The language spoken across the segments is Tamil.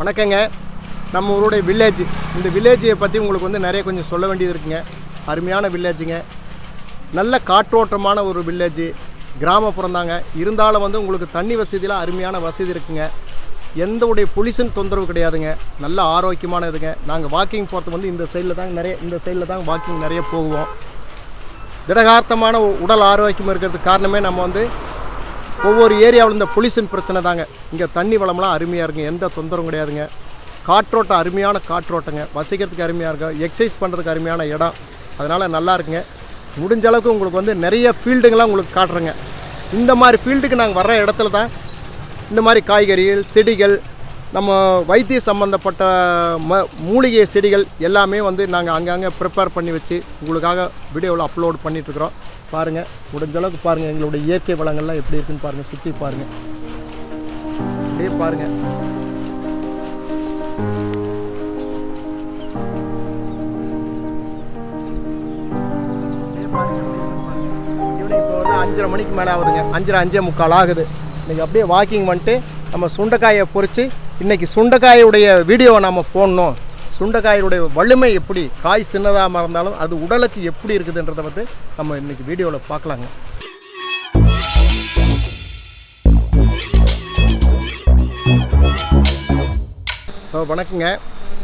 வணக்கங்க. நம்ம ஊருடைய வில்லேஜ், இந்த வில்லேஜை பற்றி உங்களுக்கு வந்து நிறைய கொஞ்சம் சொல்ல வேண்டியது இருக்குங்க. அருமையான வில்லேஜுங்க, நல்ல காற்றோட்டமான ஒரு வில்லேஜ், கிராமப்புறம் தாங்க. இருந்தாலும் வந்து உங்களுக்கு தண்ணி வசதியெலாம் அருமையான வசதி இருக்குங்க. எந்த உடைய பொல்யூஷன் தொந்தரவு கிடையாதுங்க. நல்ல ஆரோக்கியமானதுங்க. நாங்கள் வாக்கிங் போகிறது வந்து இந்த சைடில் தான் வாக்கிங் நிறைய போகுவோம். திடகார்த்தமான உடல் ஆரோக்கியம் இருக்கிறதுக்கு காரணமே நம்ம வந்து ஒவ்வொரு ஏரியாவில் இந்த பொல்யூஷன் பிரச்சனை தாங்க. இங்கே தண்ணி வளம்லாம் அருமையாக இருக்குங்க, எந்த தொந்தரவும் கிடையாதுங்க. காற்றோட்டம் அருமையான காற்றோட்டங்க, வசிக்கிறதுக்கு அருமையாக இருக்கும், எக்ஸசைஸ் பண்ணுறதுக்கு அருமையான இடம், அதனால் நல்லா இருக்குங்க. முடிஞ்ச அளவுக்கு உங்களுக்கு வந்து நிறைய ஃபீல்டுங்களாம் உங்களுக்கு காட்டுறேங்க. இந்த மாதிரி ஃபீல்டுக்கு நாங்கள் வர்ற இடத்துல தான் இந்த மாதிரி காய்கறிகள், செடிகள், நம்ம வைத்திய சம்மந்தப்பட்ட மூலிகை செடிகள் எல்லாமே வந்து நாங்கள் அங்கங்கே ப்ரிப்பேர் பண்ணி வச்சு உங்களுக்காக வீடியோவில் அப்லோட் பண்ணிகிட்ருக்குறோம். பாருங்கள், முடிஞ்ச அளவுக்கு பாருங்கள். எங்களுடைய இயற்கை வளங்கள்லாம் எப்படி இருக்குன்னு பாருங்கள், சுற்றி பாருங்கள், அப்படியே பாருங்கள். ஈவினிங் இப்போ வந்து 5:30 மணிக்கு மேலே ஆகுதுங்க, 5:45 ஆகுது. இன்றைக்கி அப்படியே வாக்கிங் வந்துட்டு நம்ம சுண்டைக்காயை பொறிச்சு இன்றைக்கி சுண்டைக்காயுடைய வீடியோவை நம்ம போடணும். சுண்டைக்காயுடைய வலிமை எப்படி, காய் சின்னதாக இருந்தாலும் அது உடலுக்கு எப்படி இருக்குதுன்றதை வந்து நம்ம இன்றைக்கி வீடியோவில் பார்க்கலாங்க. வணக்கங்க.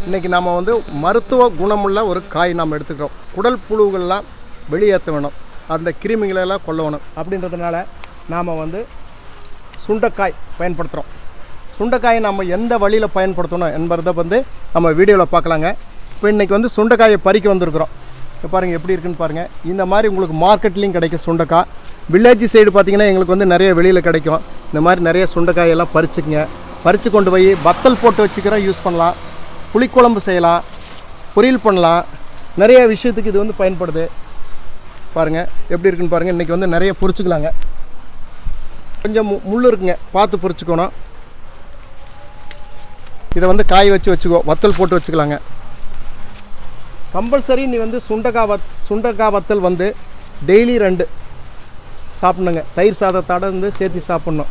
இன்றைக்கி நம்ம வந்து மருத்துவ குணமுள்ள ஒரு காய் நாம் எடுத்துக்கிறோம். குடல் புழுகள்லாம் வெளியேற்ற வேணும், அந்த கிருமிகளெல்லாம் கொல்லணும். அப்படின்றதுனால நாம் வந்து சுண்டைக்காய் பயன்படுத்துகிறோம். சுண்டைக்காயை நம்ம எந்த வழியில் பயன்படுத்தணும் என்பதை வந்து நம்ம வீடியோவில் பார்க்கலாங்க. இப்போ இன்றைக்கி வந்து சுண்டைக்காயை பறிக்க வந்திருக்கிறோம். இப்போ பாருங்கள் எப்படி இருக்குன்னு பாருங்கள். இந்த மாதிரி உங்களுக்கு மார்க்கெட்லேயும் கிடைக்கும் சுண்டைக்காய். வில்லேஜ் சைடு பார்த்திங்கன்னா எங்களுக்கு வந்து நிறைய வெளியில் கிடைக்கும். இந்த மாதிரி நிறைய சுண்டைக்காயெல்லாம் பறிச்சுக்குங்க. பறித்து கொண்டு போய் வத்தல் போட்டு வச்சுக்கிறோம், யூஸ் பண்ணலாம், புளிக்குழம்பு செய்யலாம், பொரியல் பண்ணலாம், நிறைய விஷயத்துக்கு இது வந்து பயன்படுது. பாருங்கள் எப்படி இருக்குன்னு பாருங்கள். இன்றைக்கி வந்து நிறைய பொரிச்சுக்கலாங்க. கொஞ்சம் முள் இருக்குங்க, பார்த்து பொரிச்சுக்கணும். இதை வந்து காய வச்சுக்கோ, வத்தல் போட்டு வச்சுக்கலாங்க. கம்பல்சரி நீ வந்து சுண்டைக்காய் வத்தல் வந்து டெய்லி 2 சாப்பிட்ணுங்க. தயிர் சாதத்தோடு வந்து சேர்த்து சாப்பிட்ணும்.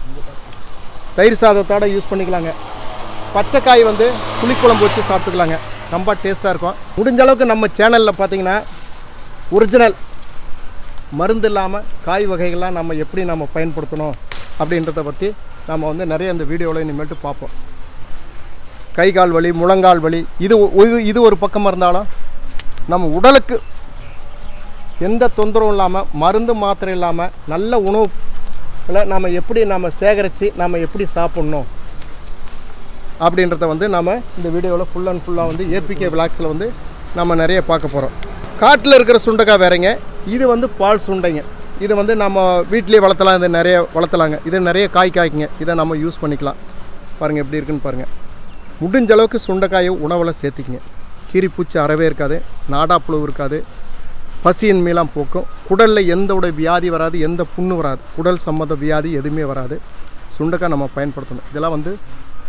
தயிர் சாதத்தோடு யூஸ் பண்ணிக்கலாங்க. பச்சைக்காய் வந்து புளிக்குழம்பு வச்சு சாப்பிட்டுக்கலாங்க, ரொம்ப டேஸ்ட்டாக இருக்கும். முடிஞ்ச அளவுக்கு நம்ம சேனலில் பார்த்திங்கன்னா ஒரிஜினல் மருந்து இல்லாமல் காய் வகைகள்லாம் நம்ம எப்படி நம்ம பயன்படுத்தணும் அப்படின்றத பற்றி நம்ம வந்து நிறைய இந்த வீடியோவில் இனிமேட்டு பார்ப்போம். கை கால் வலி, முழங்கால் வலி, இது ஒரு பக்கம் இருந்தாலும் நம்ம உடலுக்கு எந்த தொந்தரவும் இல்லாமல், மருந்து மாத்திரை இல்லாமல், நல்ல உணவுகளை நம்ம எப்படி நம்ம சேகரித்து நம்ம எப்படி சாப்பிட்ணும் அப்படின்றத வந்து நம்ம இந்த வீடியோவில் ஃபுல் அண்ட் ஃபுல்லாக வந்து APK விளாக்ஸில் வந்து நம்ம நிறைய பார்க்க போகிறோம். காட்டில் இருக்கிற சுண்டைக்காய் வேறங்க, இது வந்து பால் சுண்டைங்க. இது வந்து நம்ம வீட்டிலே வளர்த்தலாம், இது நிறைய வளர்த்தலாங்க. இது நிறைய காய்க்குங்க, இதை நம்ம யூஸ் பண்ணிக்கலாம். பாருங்கள் எப்படி இருக்குன்னு பாருங்கள். முடிஞ்ச அளவுக்கு சுண்டைக்காயை உணவில் சேர்த்திக்கிங்க. கீரிப்பூச்சி அறவே இருக்காது, நாடாப்புழு இருக்காது, பசியின் மீளாம் போக்கும், குடலில் எந்த உடைய வியாதி வராது, எந்த புண்ணு வராது, குடல் சம்மந்த வியாதி எதுவுமே வராது. சுண்டைக்காய் நம்ம பயன்படுத்தணும். இதெல்லாம் வந்து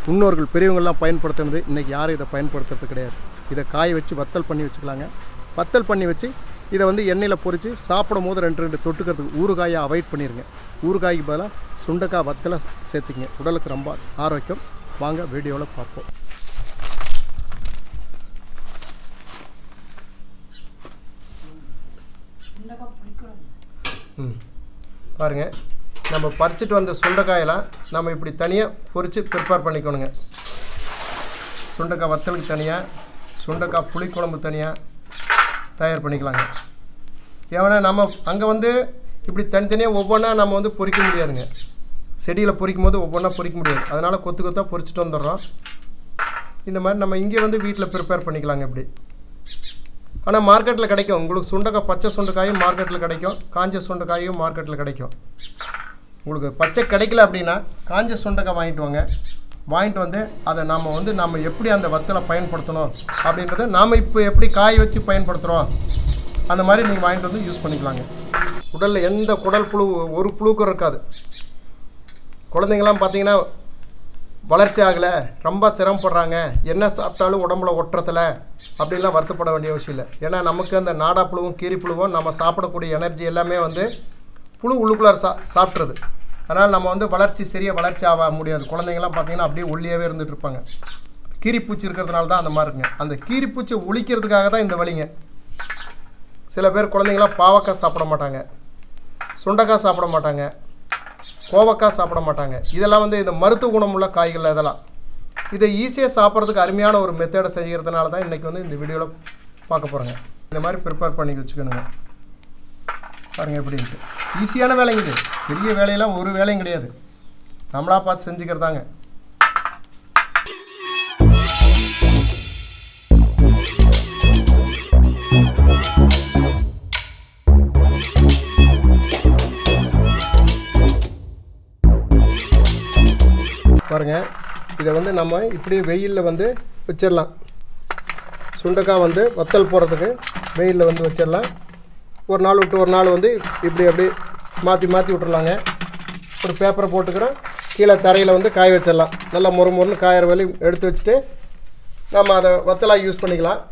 முன்னோர்கள் பெரியவங்கள்லாம் பயன்படுத்துனது. இன்றைக்கி யாரும் இதை பயன்படுத்துறது கிடையாது. இதை காய வச்சு வத்தல் பண்ணி வச்சுக்கலாங்க. வத்தல் பண்ணி வச்சு இதை வந்து எண்ணெயில் பொரித்து சாப்பிடும் போது 2 தொட்டுக்கிறதுக்கு ஊறுகாயை அவாய்ட் பண்ணிடுங்க. ஊறுகாய்க்கு பதிலாக சுண்டைக்காய் வத்தலை சேர்த்துக்கிங்க, உடலுக்கு ரொம்ப ஆரோக்கியம். வாங்க வீடியோவில் பார்ப்போம். பாருங்கள், நம்ம பறிச்சுட்டு வந்த சுண்டைக்காயெல்லாம் நம்ம இப்படி தனியாக பொரித்து ப்ரிப்பேர் பண்ணிக்கணுங்க. சுண்டைக்காய் வத்தலுக்கு தனியாக, சுண்டைக்காய் புளிக்குழம்பு தனியாக தயார் பண்ணிக்கலாங்க. ஏன்னா நம்ம அங்கே வந்து இப்படி தனித்தனியாக ஒவ்வொன்றா நம்ம வந்து பொரிக்க முடியாதுங்க. செடியில் பொரிக்கும் போது ஒவ்வொன்றா பொரிக்க முடியாது, அதனால் கொத்தாக பொரிச்சிட்டு வந்துடுறோம். இந்த மாதிரி நம்ம இங்கே வந்து வீட்டில் ப்ரிப்பேர் பண்ணிக்கலாங்க இப்படி. ஆனால் மார்க்கெட்டில் கிடைக்கும் உங்களுக்கு சுண்டைக்காய், பச்சை சுண்டைக்காயும் மார்க்கெட்டில் கிடைக்கும், காஞ்ச சுண்டைக்காயும் மார்க்கெட்டில் கிடைக்கும். உங்களுக்கு பச்சை கிடைக்கல அப்படின்னா காஞ்ச சுண்டைக்காய் வாங்கிட்டு வந்து அதை நம்ம எப்படி அந்த வத்தலை பயன்படுத்தணும் அப்படின்றத நாம் இப்போ எப்படி காய வச்சு பயன்படுத்துகிறோம் அந்த மாதிரி நீங்கள் வாங்கிட்டு வந்து யூஸ் பண்ணிக்கலாங்க. உடலில் எந்த குடல் புழு ஒரு புழுக்கும் இருக்காது. குழந்தைங்களாம் பார்த்திங்கன்னா வளர்ச்சி ஆகலை, ரொம்ப சிரமப்படுறாங்க, என்ன சாப்பிட்டாலும் உடம்புல ஒட்டுறதில்ல அப்படின்லாம் வருத்தப்பட வேண்டிய அவசியம் இல்லை. ஏன்னா நமக்கு அந்த நாடாப்புழுவும் கீரிப்புழுவும் நம்ம சாப்பிடக்கூடிய எனர்ஜி எல்லாமே வந்து புழு உள்ளுக்குள்ளார சாப்பிட்றது. அதனால் நம்ம வந்து சரியாக வளர்ச்சி ஆக முடியாது. குழந்தைங்களாம் பார்த்திங்கன்னா அப்படியே ஒல்லியாகவே இருந்துகிட்டு இருப்பாங்க. கீரிப்பூச்சி இருக்கிறதுனால தான் அந்த மாதிரி இருக்குங்க. அந்த கீரிப்பூச்சி ஒழிக்கிறதுக்காக தான் இந்த வழிங்க. சில பேர் குழந்தைங்களாம் பாவக்காய் சாப்பிட மாட்டாங்க, சுண்டைக்காய் சாப்பிட மாட்டாங்க, கோவக்காய் சாப்பிட மாட்டாங்க. இதெல்லாம் வந்து இந்த மருத்துவ குணமுள்ள காய்கள். இதெல்லாம் இதை ஈஸியாக சாப்பிட்றதுக்கு அருமையான ஒரு மெத்தடை செய்கிறதுனால தான் இன்றைக்கி வந்து இந்த வீடியோவில் பார்க்க போகிறோங்க. இந்த மாதிரி ப்ரிப்பேர் பண்ணி வச்சுக்கணுங்க. பாருங்கள் எப்படி இருக்குது. ஈஸியான வேலைங்க இது. பெரிய வேலையெல்லாம் ஒரு வேலையும் கிடையாது, நம்மளாக பார்த்து செஞ்சுக்கிறதாங்க. பாருங்கள், இதை வந்து நம்ம இப்படி வெயிலில் வந்து வச்சிடலாம். சுண்டைக்காய் வந்து வத்தல் போடுறதுக்கு வெயிலில் வந்து வச்சிடலாம். ஒரு நாள் விட்டு ஒரு நாள் வந்து இப்படி அப்படி மாற்றி மாற்றி விட்டுறலாங்க. ஒரு பேப்பரை போட்டுக்கிறோம், கீழே தரையில் வந்து காய வச்சிடலாம். நல்லா முறுமுறுன்னு காயிற வலி எடுத்து வச்சுட்டு நம்ம அதை வத்தலாக யூஸ் பண்ணிக்கலாம்.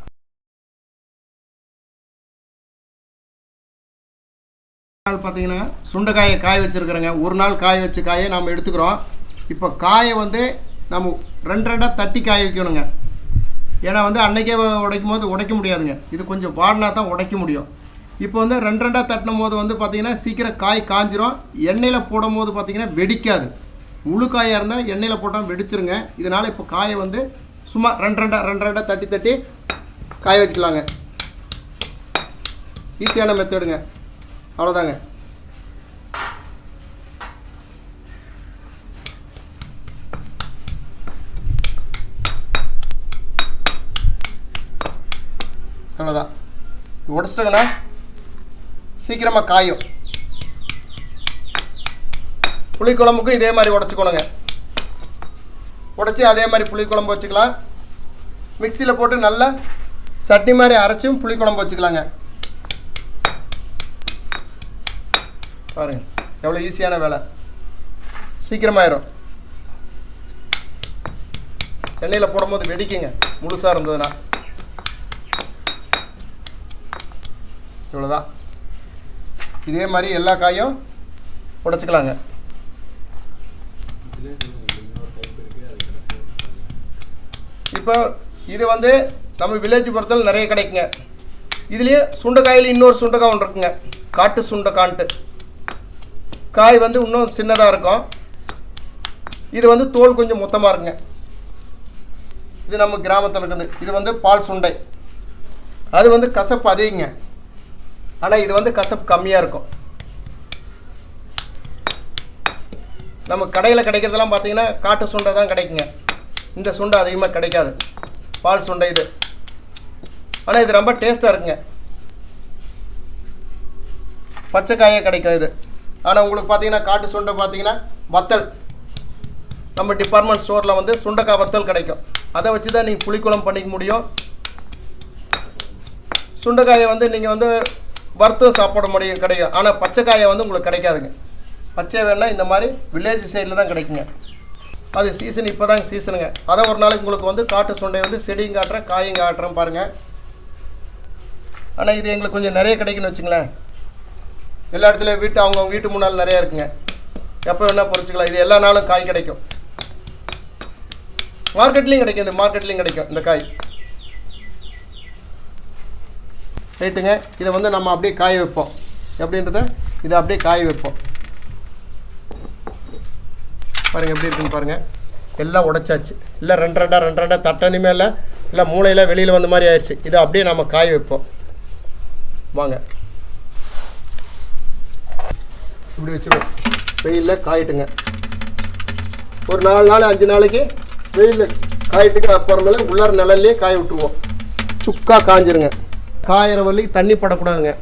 நாள் பார்த்தீங்கன்னா சுண்டைக்காயை காய வச்சுருக்குறேங்க. ஒரு நாள் காய வச்ச காயை நம்ம எடுத்துக்கிறோம். இப்போ காயை வந்து நம்ம ரெண்டாக தட்டி காய வைக்கணுங்க. ஏன்னா வந்து அன்றைக்கே உடைக்கும் போது உடைக்க முடியாதுங்க. இது கொஞ்சம் வாடினா தான் உடைக்க முடியும். இப்போ வந்து ரெண்டாக தட்டினும் போது வந்து பார்த்திங்கன்னா சீக்கிரம் காய் காஞ்சிரும். எண்ணெயில் போடும் போது பார்த்திங்கன்னா வெடிக்காது. முழு காயாக இருந்தால் எண்ணெயில் போட்டால் வெடிச்சிருங்க. இதனால் இப்போ காயை வந்து சும்மா ரெண்டாக தட்டி தட்டி காய வச்சுக்கலாங்க. ஈஸியான மெத்தடுங்க, அவ்வளோதாங்க. அவ்வளோதான். உடச்சிட்டோங்கன்னா சீக்கிரமாக காயும். புளிக்குழம்புக்கும் இதே மாதிரி உடச்சிக்கணுங்க. உடச்சி அதே மாதிரி புளிக்குழம்பு வச்சுக்கலாம். மிக்சியில் போட்டு நல்லா சட்னி மாதிரி அரைச்சும் புளிக்குழம்பு வச்சுக்கலாங்க. பாருங்கள் எவ்வளோ ஈஸியான வேலை, சீக்கிரமாயிரும். எண்ணெயில் போடும்போது வெடிக்குங்க முழுசாக இருந்ததுன்னா. இவ்வளோதான். இதே மாதிரி எல்லா காயும் உடைச்சிக்கலாங்க. இப்போ இது வந்து நம்ம வில்லேஜ் பொறுத்தல் நிறைய கிடைக்குங்க. இதுலேயே சுண்டைக்காயில் இன்னொரு சுண்டைக்காய் ஒன்று இருக்குங்க, காட்டு சுண்டைக்கான்ட்டு. காய் வந்து இன்னும் சின்னதாக இருக்கும். இது வந்து தோல் கொஞ்சம் மொத்தமாக இருக்குங்க. இது நம்ம கிராமத்தில் இருக்குது. இது வந்து பால் சுண்டை. அது வந்து கசப்பு அதிகங்க, ஆனால் இது வந்து கசப்பு கம்மியாக இருக்கும். நம்ம கடையில் கிடைக்கிறதெல்லாம் பார்த்தீங்கன்னா காட்டு சுண்டை தான் கிடைக்குங்க. இந்த சுண்டை அதிகமாக கிடைக்காது, பால் சுண்டை இது. ஆனால் இது ரொம்ப டேஸ்ட்டாக இருக்குங்க. பச்சைக்காயே கிடைக்கும் இது. ஆனால் உங்களுக்கு பார்த்தீங்கன்னா காட்டு சுண்டை பார்த்தீங்கன்னா வத்தல், நம்ம டிபார்ட்மெண்ட் ஸ்டோரில் வந்து சுண்டைக்காய் வத்தல் கிடைக்கும். அதை வச்சு தான் நீங்கள் புளிக்குழம்பு பண்ணிக்க முடியும். சுண்டைக்காயை வந்து நீங்கள் வந்து வறுத்தும் சாப்பிட முடியும் கிடைக்கும். ஆனால் பச்சைக்காயை வந்து உங்களுக்கு கிடைக்காதுங்க. பச்சை வேணால் இந்த மாதிரி வில்லேஜ் சைடில் தான் கிடைக்குங்க. அது சீசன் இப்போ தாங்க சீசனுங்க. அதை ஒரு நாளைக்கு உங்களுக்கு வந்து காட்டு சுண்டை வந்து செடியும் காட்டுறேன், காயும் காட்டுறேன் பாருங்கள். ஆனால் இது எங்களுக்கு கொஞ்சம் நிறைய கிடைக்குன்னு வச்சுங்களேன். எல்லா இடத்துலையும் அவங்க வீட்டு முன்னால் நிறையா இருக்குங்க. எப்போ வேணால் பொறிச்சிக்கலாம். இது எல்லா நாளும் காய் கிடைக்கும். மார்க்கெட்லேயும் கிடைக்கும், இந்த மார்க்கெட்லேயும் கிடைக்கும் இந்த காய். ரைட்டுங்க. இதை வந்து நம்ம அப்படியே காய வைப்போம். எப்படின்றத இதை அப்படியே காய வைப்போம். பாருங்கள் எப்படி இருக்குன்னு பாருங்கள். எல்லாம் உடைச்சாச்சு. இல்லை ரெண்டாக தட்டனி மேலே இல்லை மூளையில் வெளியில் வந்த மாதிரி ஆயிடுச்சு. இதை அப்படியே நம்ம காய வைப்போம். வாங்க இப்படி வச்சுருவோம். வெயிலில் காயிட்டுங்க. ஒரு 4 நாள் 5 நாளைக்கு வெயிலில் காயிட்டுக்கு அப்புறமேல உள்ளார நிழல்லையே காய விட்டுருவோம். சுக்கா காஞ்சிருங்க. காயிற வரைக்கும் தண்ணி படக்கூடாதுங்க.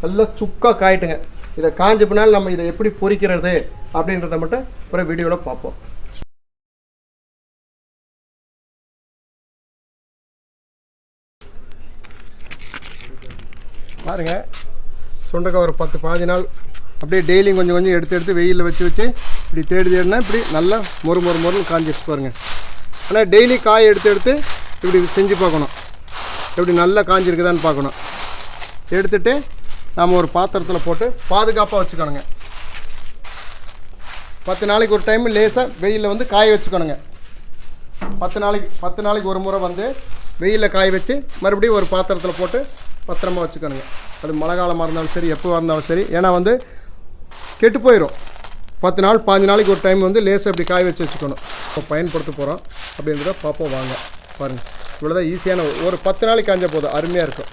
நல்லா சுக்கா காயிட்டுங்க. இதை காஞ்ச பின்னால் நம்ம இதை எப்படி பொரிக்கிறது அப்படின்றத மட்டும் ஒரு வீடியோவில் பார்ப்போம். பாருங்க, சுண்டைக்காய் ஒரு 10-15 நாள் அப்படியே டெய்லியும் கொஞ்சம் கொஞ்சம் எடுத்து வெயிலில் வச்சு இப்படி தேடினா இப்படி நல்லா மொறுன்னு காஞ்சிச்சு பாருங்கள். ஆனால் டெய்லி காய் எடுத்து இப்படி செஞ்சு பார்க்கணும். எப்படி நல்லா காஞ்சிருக்குதான்னு பார்க்கணும். எடுத்துகிட்டு நாம் ஒரு பாத்திரத்தில் போட்டு பாதுகாப்பாக வச்சுக்கணுங்க. 10 நாளைக்கு ஒரு டைம் லேசாக வெயிலில் வந்து காய வச்சுக்கணுங்க. 10 நாளைக்கு ஒரு முறை வந்து வெயிலில் காய வச்சு மறுபடியும் ஒரு பாத்திரத்தில் போட்டு பத்திரமா வச்சுக்கணுங்க. அது மழை காலமாக இருந்தாலும் சரி, எப்போவா இருந்தாலும் சரி. ஏன்னா வந்து கெட்டு போயிடும். 10 நாள் 15 நாளைக்கு ஒரு டைம் வந்து லேஸ் அப்படி காய வச்சு வச்சுக்கணும். இப்போ பயன்படுத்த போகிறோம் அப்படின்றத பார்ப்போம் வாங்க. பாருங்கள், இவ்வளோதான் ஈஸியான ஒரு 10 நாளைக்கு காஞ்ச போதும், அருமையாக இருக்கும்.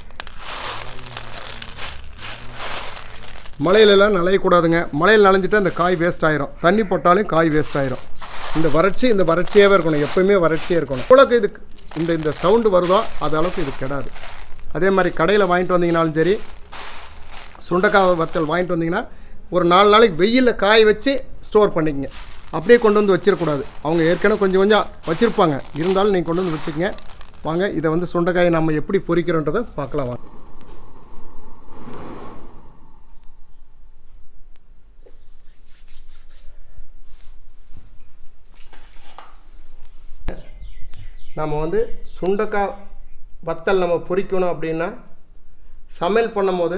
மழையிலலாம் நனையக்கூடாதுங்க. மழையில் நனைஞ்சிட்டு அந்த காய் வேஸ்ட் ஆயிரும். தண்ணி போட்டாலும் காய் வேஸ்ட் ஆயிரும். இந்த வறட்சியாகவே இருக்கணும், எப்போயுமே வறட்சியாக இருக்கணும். எவ்வளோக்கு இதுக்கு இந்த சவுண்டு வருதோ அது அளவுக்கு இது கெடாது. அதே மாதிரி கடையில் வாங்கிட்டு வந்தீங்கனாலும் சரி, சுண்டைக்காய் வத்தல் வாங்கிட்டு வந்தீங்கன்னா ஒரு 4 நாளைக்கு வெயிலில் காய வச்சு ஸ்டோர் பண்ணிக்கங்க. அப்படியே கொண்டு வந்து வச்சிடக்கூடாது. அவங்க ஏற்கனவே கொஞ்சம் வச்சுருப்பாங்க, இருந்தாலும் நீங்கள் கொண்டு வந்து வச்சுக்கங்க. வாங்க, இதை வந்து சுண்டைக்காயை நம்ம எப்படி பொரிக்கிறோன்றதை பார்க்கலாம் வாங்க. நம்ம வந்து சுண்டைக்காய் வத்தல் நம்ம பொரிக்கணும் அப்படின்னா, சமையல் பண்ணும் போது,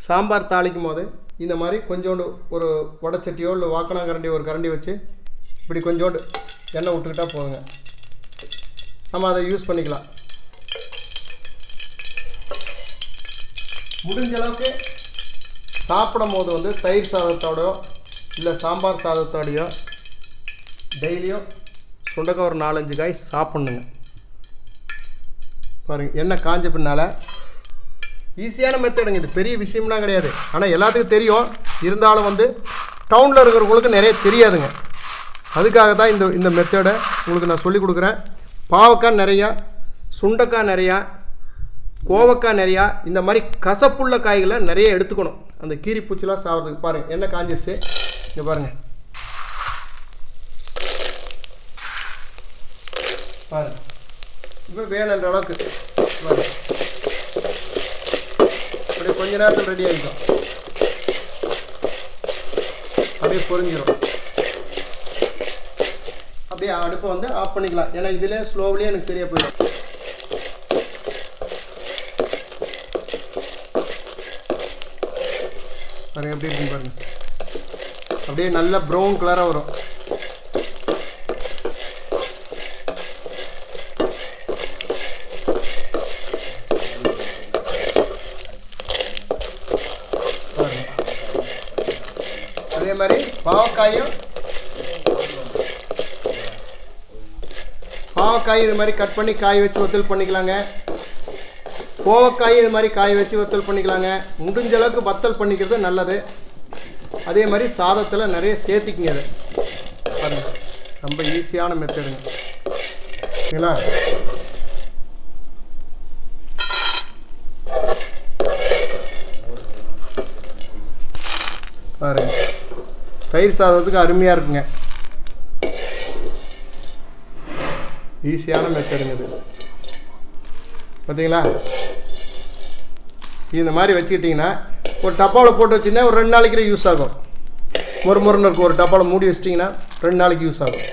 சாம்பார் தாளிக்கும் போது இந்த மாதிரி கொஞ்சோண்டு ஒரு வடைச்சட்டியோ இல்லை வாக்கணாங்கரண்டியோ ஒரு கரண்டி வச்சு இப்படி கொஞ்சோண்டு எண்ணெய் விட்டுக்கிட்டால் போதுங்க. நம்ம அதை யூஸ் பண்ணிக்கலாம். முடிஞ்ச அளவுக்கு சாப்பிடும் போது வந்து தயிர் சாதத்தோடையோ இல்லை சாம்பார் சாதத்தோடையோ டெய்லியும் சுண்டைக்காய் ஒரு 4-5 காய் சாப்பிட்ணுங்க. பாருங்கள், எண்ணெய் காஞ்ச பின்னால் ஈஸியான மெத்தடுங்க. இது பெரிய விஷயம்லாம் கிடையாது. ஆனால் எல்லாத்துக்கும் தெரியும். இருந்தாலும் வந்து டவுனில் இருக்கிறவங்களுக்கு நிறைய தெரியாதுங்க. அதுக்காக தான் இந்த மெத்தடை உங்களுக்கு நான் சொல்லிக் கொடுக்குறேன். பாவக்காய் நிறையா, சுண்டைக்காய் நிறையா, கோவக்காய் நிறையா, இந்த மாதிரி கசப்புள்ள காய்களை நிறைய எடுத்துக்கணும். அந்த கீரி பூச்சிலாம் சாப்பிட்றதுக்கு. பாருங்கள், எண்ணெய் காஞ்சிருச்சு. இங்கே பாருங்கள், பாருங்கள். இப்போ வேணுன்ற அளவுக்கு அப்படியே கொஞ்ச நேரத்தில் ரெடி ஆகிடும். அப்படியே பொரிஞ்சிடும். அப்படியே அடுப்பை வந்து ஆஃப் பண்ணிக்கலாம். ஏன்னா இதில் ஸ்லோவிலே எனக்கு சரியாக போயிடும். பாருங்கள் எப்படி இருக்குன்னு பாருங்கள். அப்படியே நல்ல ப்ரௌன் கலராக வரும். அதே மாதிரி பாவக்காய் இது மாதிரி கட் பண்ணி காய வச்சு வத்தல் பண்ணிக்கலாங்க. கோவக்காய் இது மாதிரி காய வச்சு வத்தல் பண்ணிக்கலாங்க. முடிஞ்ச அளவுக்கு வத்தல் பண்ணிக்கிறது நல்லது. அதே மாதிரி சாதத்தில் நிறைய சேர்த்திக்குங்க. அது பாருங்க, ரொம்ப ஈஸியான மெத்தடுங்க. சரிங்களா? பாருங்க, தயிர் சாதத்துக்கு அருமையாக இருக்குங்க. ஈஸியான மெத்தடுங்க இது. பார்த்தீங்களா? இந்த மாதிரி வச்சுக்கிட்டிங்கன்னா ஒரு டப்பாவில் போட்டு வச்சிங்கன்னா ஒரு 2 நாளைக்கு யூஸ் ஆகும். முறுமுறுன்னு இருக்கும். ஒரு டப்பாவில் மூடி வச்சிட்டிங்கன்னா 2 நாளைக்கு யூஸ் ஆகும்.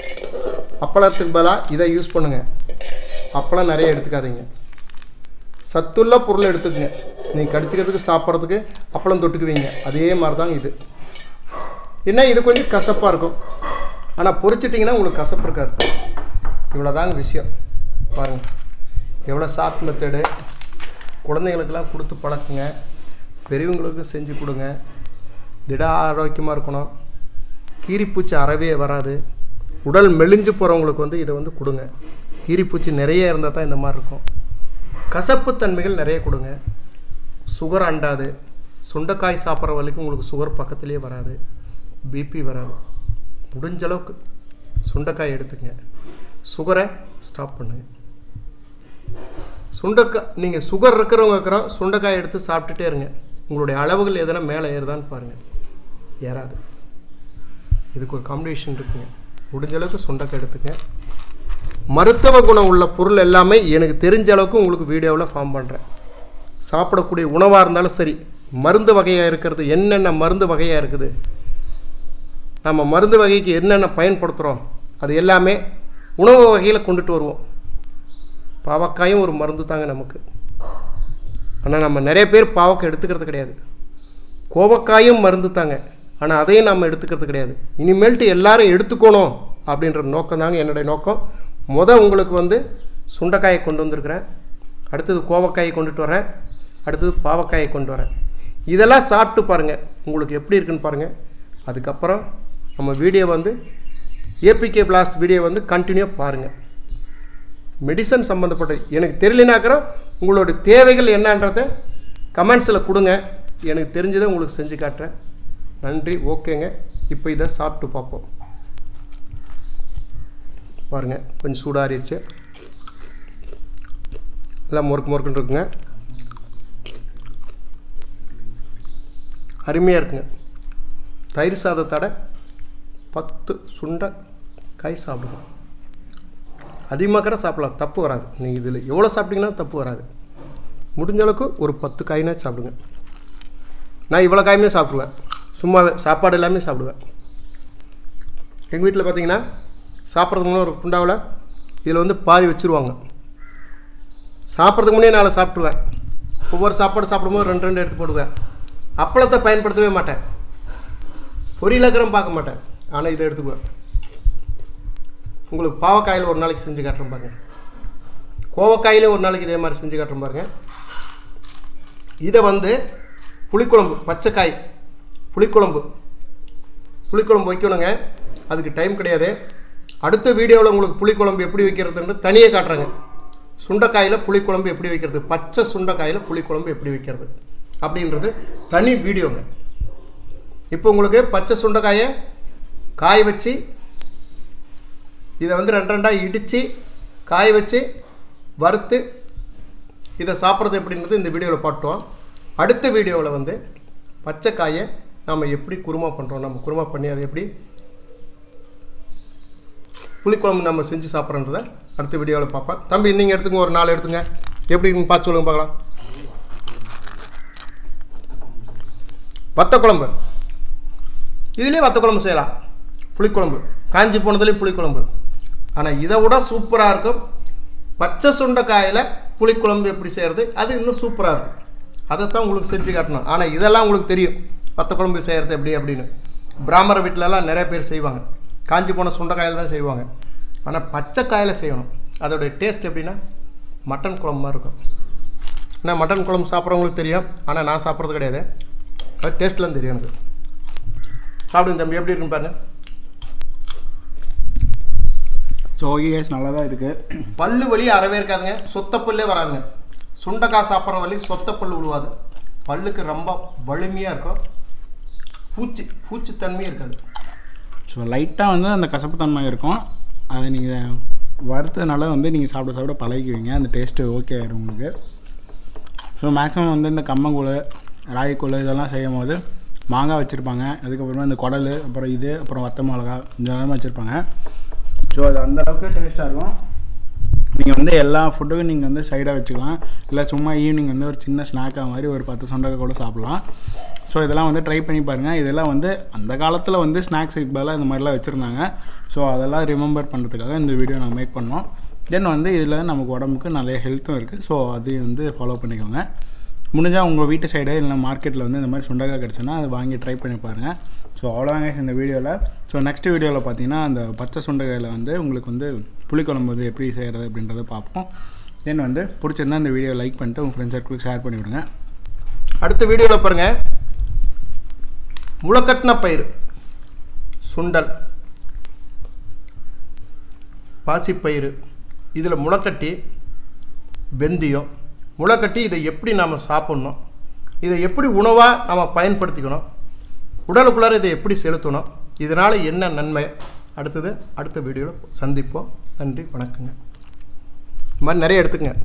அப்பளத்துக்கு பதிலாக இதை யூஸ் பண்ணுங்கள். அப்பளம் நிறைய எடுத்துக்காதீங்க. சத்துள்ள பொருள் எடுத்துக்கங்க. நீங்கள் கடிச்சிக்கிறதுக்கு சாப்பிட்றதுக்கு அப்பளம் தொட்டுக்குவீங்க. அதே மாதிரி தான் இது. என்ன, இது கொஞ்சம் கசப்பாக இருக்கும். ஆனால் பொரிச்சிட்டிங்கன்னா உங்களுக்கு கசப்பு இருக்காது. இவ்வளோதாங்க விஷயம். பாருங்கள், எவ்வளோ சாஃப்ட் மெத்தடு. குழந்தைங்களுக்கெல்லாம் கொடுத்து பழக்குங்க. பெரியவங்களுக்கு செஞ்சு கொடுங்க. திட ஆரோக்கியமாக இருக்கணும். கீரிப்பூச்சி அறவே வராது. உடல் மெலிஞ்சு போகிறவங்களுக்கு வந்து இதை வந்து கொடுங்க. கீரிப்பூச்சி நிறைய இருந்தால் தான் இந்த மாதிரி இருக்கும். கசப்பு தன்மைகள் நிறைய கொடுங்க. சுகர் அண்டாது. சுண்டைக்காய் சாப்பிட்ற வரைக்கும் உங்களுக்கு சுகர் பக்கத்துலேயே வராது, பிபி வராது. முடிஞ்ச அளவுக்கு சுண்டைக்காய் எடுத்துங்க. சுகரை ஸ்டாப் பண்ணுங்க. சுண்டைக்காய் நீங்கள் சுகர் இருக்கிறவங்க சுண்டைக்காய் எடுத்து சாப்பிட்டுட்டே இருங்க. உங்களுடைய அளவுகள் எதனா மேலே ஏறுதான்னு பாருங்கள். ஏறாது. இதுக்கு ஒரு காம்பினேஷன் இருக்குங்க. முடிஞ்ச அளவுக்கு சுண்டைக்காய் எடுத்துங்க. மருத்துவ குணம் உள்ள பொருள் எல்லாமே எனக்கு தெரிஞ்ச அளவுக்கு உங்களுக்கு வீடியோவில் ஃபார்ம் பண்ணுறேன். சாப்பிடக்கூடிய உணவாக இருந்தாலும் சரி, மருந்து வகையாக இருக்கிறது, என்னென்ன மருந்து வகையாக இருக்குது, நம்ம மருந்து வகைக்கு என்னென்ன பயன்படுத்துகிறோம், அது எல்லாமே உணவு வகையில் கொண்டுட்டு வருவோம். பாவக்காயும் ஒரு மருந்து தாங்க நமக்கு. ஆனால் நம்ம நிறைய பேர் பாவக்காய் எடுத்துக்கிறது கிடையாது. கோவக்காயும் மருந்து தாங்க, ஆனால் அதையும் நம்ம எடுத்துக்கிறது கிடையாது. இனிமேல்ட்டு எல்லாரும் எடுத்துக்கணும் அப்படின்ற நோக்கம் தாங்க என்னுடைய நோக்கம். உங்களுக்கு வந்து சுண்டைக்காயை கொண்டு வந்திருக்கிறேன், அடுத்தது கோவக்காயை கொண்டுட்டு வரேன், அடுத்தது பாவக்காயை கொண்டு வரேன். இதெல்லாம் சாப்பிட்டு பாருங்கள், உங்களுக்கு எப்படி இருக்குன்னு பாருங்கள். அதுக்கப்புறம் நம்ம வீடியோ வந்து ஏபிகே பிளாஸ் வீடியோ வந்து கண்டினியூவாக பாருங்கள். மெடிசன் சம்மந்தப்பட்டது எனக்கு தெரியலனாக்கிறோம், உங்களோட தேவைகள் என்னன்றதை கமெண்ட்ஸில் கொடுங்க, எனக்கு தெரிஞ்சதை உங்களுக்கு செஞ்சு காட்டுறேன். நன்றி. ஓகேங்க. இப்போ இதை சாப்பிட்டு பார்ப்போம். பாருங்கள், கொஞ்சம் சூடாறிடுச்சு, எல்லாம் முறுக்குன்னு இருக்குங்க, அருமையாக இருக்குங்க. தயிர் சாதத்தோட 10 சுண்டைக்காய் சாப்பிடுங்க. அதிகமாக சாப்பிடலாம், தப்பு வராது. நீங்கள் இதில் எவ்வளோ சாப்பிட்டீங்கன்னா தப்பு வராது. முடிஞ்ச அளவுக்கு ஒரு 10 காய்னா சாப்பிடுங்க. நான் இவ்வளோ காயுமே சாப்பிடுவேன், சும்மாவே சாப்பாடு எல்லாமே சாப்பிடுவேன். எங்கள் வீட்டில் பார்த்தீங்கன்னா சாப்பிட்றதுக்கு முன்னே ஒரு குண்டாவில் இதில் வந்து பாதி வச்சுருவாங்க. சாப்பிட்றதுக்கு முன்னே நான் சாப்பிட்ருவேன். ஒவ்வொரு சாப்பாடு சாப்பிடும்போது 2 எடுத்து போடுவேன். அப்பளத்தை பயன்படுத்தவே மாட்டேன், பொரியலக்கரம் பார்க்க மாட்டேன், ஆனால் இதை எடுத்துக்குவேன். உங்களுக்கு பாவக்காயில் ஒரு நாளைக்கு செஞ்சு காட்டுறேன் பாருங்கள், கோவக்காயிலே ஒரு நாளைக்கு இதே மாதிரி செஞ்சு காட்டுறேன் பாருங்கள். இதை வந்து புளிக்குழம்பு, பச்சைக்காய் புளிக்குழம்பு வைக்கணுங்க. அதுக்கு டைம் கிடையாது. அடுத்த வீடியோவில் உங்களுக்கு புளிக்குழம்பு எப்படி வைக்கிறதுன்னு தனியாக காட்டுறேங்க. சுண்டைக்காயில் புளிக்குழம்பு எப்படி வைக்கிறது, பச்சை சுண்டைக்காயில் புளிக்குழம்பு எப்படி வைக்கிறது அப்படின்றது தனி வீடியோங்க. இப்போ உங்களுக்கு பச்சை சுண்டைக்காயை காய வச்சு இதை வந்து 2 இடித்து காய வச்சு வறுத்து இதை சாப்பிட்றது எப்படின்றது இந்த வீடியோவில் பாட்டுவோம். அடுத்த வீடியோவில் வந்து பச்சைக்காயை நாம் எப்படி குருமா பண்ணுறோம், நம்ம குருமா பண்ணி அதை எப்படி புளிக்குழம்பு நம்ம செஞ்சு சாப்பிட்றன்றதை அடுத்த வீடியோவில் பார்ப்பேன். தம்பி நீங்கள் எடுத்துங்க, ஒரு 4 எடுத்துங்க, எப்படின்னு பார்த்து சொல்லுங்க பார்க்கலாம். வத்தக்குழம்பு, இதுலேயே வத்தக்குழம்பு செய்யலாம், புளிக்குழம்பு காஞ்சி போனதுலேயும் புளிக்குழம்பு. ஆனால் இதை விட சூப்பராக இருக்கும் பச்சை சுண்டைக்காயில் புளிக்குழம்பு எப்படி செய்கிறது, அது இன்னும் சூப்பராக இருக்கும். அதைத்தான் உங்களுக்கு செஞ்சு காட்டணும். ஆனால் இதெல்லாம் உங்களுக்கு தெரியும், வத்தக்குழம்பு செய்கிறது எப்படி அப்படின்னு. பிராமணர் வீட்டிலலாம் நிறைய பேர் செய்வாங்க, காஞ்சி போன சுண்டைக்காயில் தான் செய்வாங்க. ஆனால் பச்சைக்காயில் செய்யணும். அதோடைய டேஸ்ட் எப்படின்னா மட்டன் குழம்பு மாதிரி இருக்கும். ஏன்னா மட்டன் குழம்பு சாப்பிட்றவங்களுக்கு தெரியும், ஆனால் நான் சாப்பிட்றது கிடையாது. அது டேஸ்ட்லாம் தெரியும் எனக்கு. சாப்பிடுங்க தம்பி, எப்படி இருக்குன்னு பாருங்கள். ஸோ கேஸ் நல்லா தான் இருக்குது. பல்லு வலி அறவே இருக்காதுங்க, சொத்தப்பல்லே வராதுங்க. சுண்டைக்காய் சாப்பிட்ற வலி சொத்தப்பல் விழுவாது, பல்லுக்கு ரொம்ப வலிமையாக இருக்கும், பூச்சித்தன்மையும் இருக்காது. ஸோ லைட்டாக வந்து அந்த கசப்பு தன்மை இருக்கும், அதை நீங்கள் வறுத்ததுனால வந்து நீங்கள் சாப்பிட பழகிக்குவீங்க, அந்த டேஸ்ட்டு ஓகே ஆகிடும் உங்களுக்கு. ஸோ மேக்ஸிமம் வந்து இந்த கம்மங்கூழ், ராகிக்கூழ் இதெல்லாம் செய்யும் போது மாங்காய் வச்சுருப்பாங்க, அதுக்கப்புறமா இந்த குடல், அப்புறம் வத்த மிளகா இந்த மாதிரி வச்சுருப்பாங்க. ஸோ அது அந்தளவுக்கு டேஸ்ட்டாக இருக்கும். நீங்கள் வந்து எல்லா ஃபுட்டுக்கும் நீங்கள் வந்து சைடாக வச்சுக்கலாம், இல்லை சும்மா ஈவினிங் வந்து ஒரு சின்ன ஸ்நாக்காக மாதிரி ஒரு 10 சுண்டைக்காய் கூட சாப்பிட்லாம். ஸோ இதெல்லாம் வந்து ட்ரை பண்ணி பாருங்கள். இதெல்லாம் வந்து அந்த காலத்தில் வந்து ஸ்நாக்ஸ் பதிலாக இந்த மாதிரிலாம் வச்சுருந்தாங்க. ஸோ அதெல்லாம் ரிமெம்பர் பண்ணுறதுக்காக இந்த வீடியோ நான் மேக் பண்ணோம். தென் வந்து இதில் நமக்கு உடம்புக்கு நிறைய ஹெல்த்தும் இருக்குது. ஸோ அதையும் வந்து ஃபாலோ பண்ணிக்கோங்க. முடிஞ்சால் உங்கள் வீட்டு சைடு இல்லை மார்க்கெட்டில் வந்து இந்த மாதிரி சுண்டைக்காய் கிடச்சுன்னா அதை வாங்கி ட்ரை பண்ணி பாருங்கள். ஸோ அவ்வளோதாங்க இந்த வீடியோவில். ஸோ நெக்ஸ்ட் வீடியோவில் பார்த்தீங்கன்னா அந்த பச்சை சுண்டைக்காயில் வந்து உங்களுக்கு வந்து புளிக்குழம்பு வந்து எப்படி செய்கிறது அப்படின்றத பார்ப்போம். தென் வந்து பிடிச்சிருந்தா இந்த வீடியோ லைக் பண்ணிட்டு உங்கள் ஃப்ரெண்ட்ஸ் சர்க்கிளுக்கு ஷேர் பண்ணி விடுங்க. அடுத்த வீடியோவில் பாருங்கள், முளைக்கட்டின பயிர் சுண்டல், பாசிப்பயிறு, இதில் முளைக்கட்டி வெந்தயம் முளைக்கட்டி இதை எப்படி நாம் சாப்பிட்ணும், இதை எப்படி உணவாக நம்ம பயன்படுத்திக்கணும், உடலுக்குள்ளார இதை எப்படி செலுத்தணும், இதனால் என்ன நன்மை, அடுத்த வீடியோவில் சந்திப்போம். நன்றி, வணக்கங்க. இது மாதிரி நிறைய எடுத்துக்கங்க.